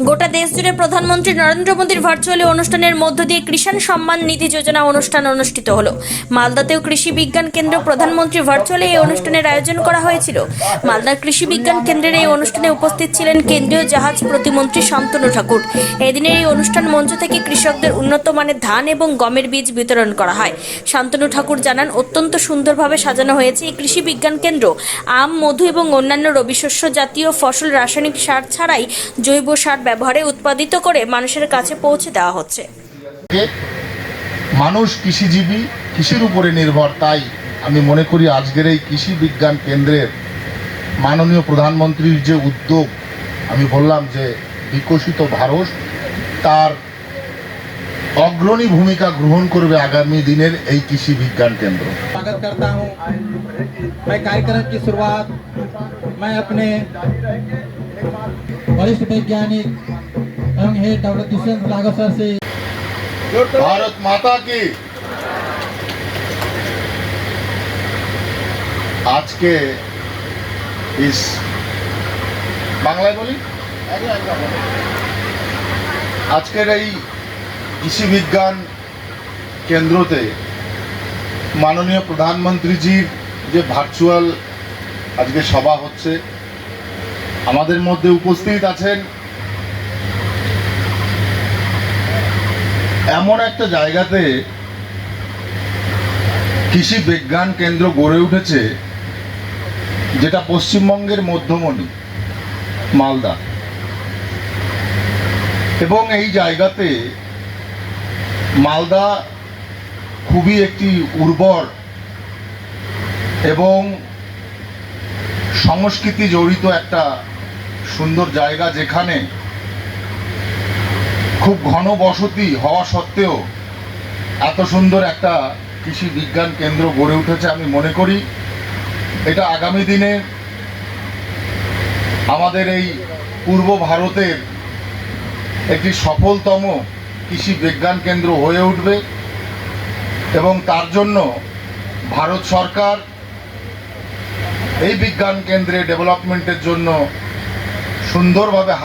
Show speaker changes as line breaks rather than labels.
গোটা দেশ জুড়ে প্রধানমন্ত্রী নরেন্দ্র মোদীর ভার্চুয়ালি অনুষ্ঠানের মধ্য দিয়ে কিষাণ সম্মান নিধি যোজনা অনুষ্ঠান অনুষ্ঠিত হলো। মালদাতেও কৃষি বিজ্ঞান কেন্দ্র প্রধানমন্ত্রী ভার্চুয়ালি এই অনুষ্ঠানের আয়োজন করা হয়েছিল। মালদার কৃষি বিজ্ঞান কেন্দ্রের এই অনুষ্ঠানে উপস্থিত ছিলেন কেন্দ্রীয় জাহাজ প্রতিমন্ত্রী শান্তনু ঠাকুর। এদিনের এই অনুষ্ঠান মঞ্চ থেকে কৃষকদের উন্নত মানের ধান এবং গমের বীজ বিতরণ করা হয়। শান্তনু ঠাকুর জানান, অত্যন্ত সুন্দরভাবে সাজানো হয়েছে এই কৃষি বিজ্ঞান কেন্দ্র। আম, মধু এবং অন্যান্য রবি শস্য জাতীয় ফসল রাসায়নিক সার ছাড়াই জৈব সার ব্যবহারে উৎপাদিত করে মানুষের কাছে পৌঁছে দেওয়া হচ্ছে।
মানুষ কৃষিজীবী, কৃষির উপরে নির্ভর। তাই আমি মনে করি আজকের এই কৃষি বিজ্ঞান কেন্দ্রের মাননীয় প্রধানমন্ত্রীর যে উদ্যোগ, আমি বললাম যে বিকশিত ভারত, তার অগ্রণী ভূমিকা গ্রহণ করবে আগামী দিনের এই কৃষি বিজ্ঞান কেন্দ্র।
स्वागत करता हूं। मैं कार्यक्रम की शुरुआत मैं अपने वरिष्ठ वैज्ञानिक एवं head doctor Dushyant Raghav sir से।
भारत माता की। आज के इस বাংলায় বলি, আজকের এই কৃষি বিজ্ঞান কেন্দ্রতে মাননীয় প্রধানমন্ত্রীজির যে ভার্চুয়াল আজকে সভা হচ্ছে, আমাদের মধ্যে উপস্থিত আছেন এমন একটা জায়গাতে কৃষি বিজ্ঞান কেন্দ্র গড়ে উঠেছে যেটা পশ্চিমবঙ্গের মধ্যমণি মালদা, এবং এই জায়গাতে মালদা খুবই একটি উর্বর এবং সংস্কৃতি জড়িত একটা সুন্দর জায়গা, যেখানে খুব ঘন বসতি হওয়া সত্ত্বেও এত সুন্দর একটা কৃষি বিজ্ঞান কেন্দ্র গড়ে উঠেছে। আমি মনে করি এটা আগামী দিনে আমাদের এই পূর্ব ভারতের একটি সফলতম কৃষি বিজ্ঞান কেন্দ্র হয়ে উঠবে, এবং তার জন্য ভারত সরকার এই বিজ্ঞান কেন্দ্রে ডেভেলপমেন্টের জন্য সুন্দরভাবে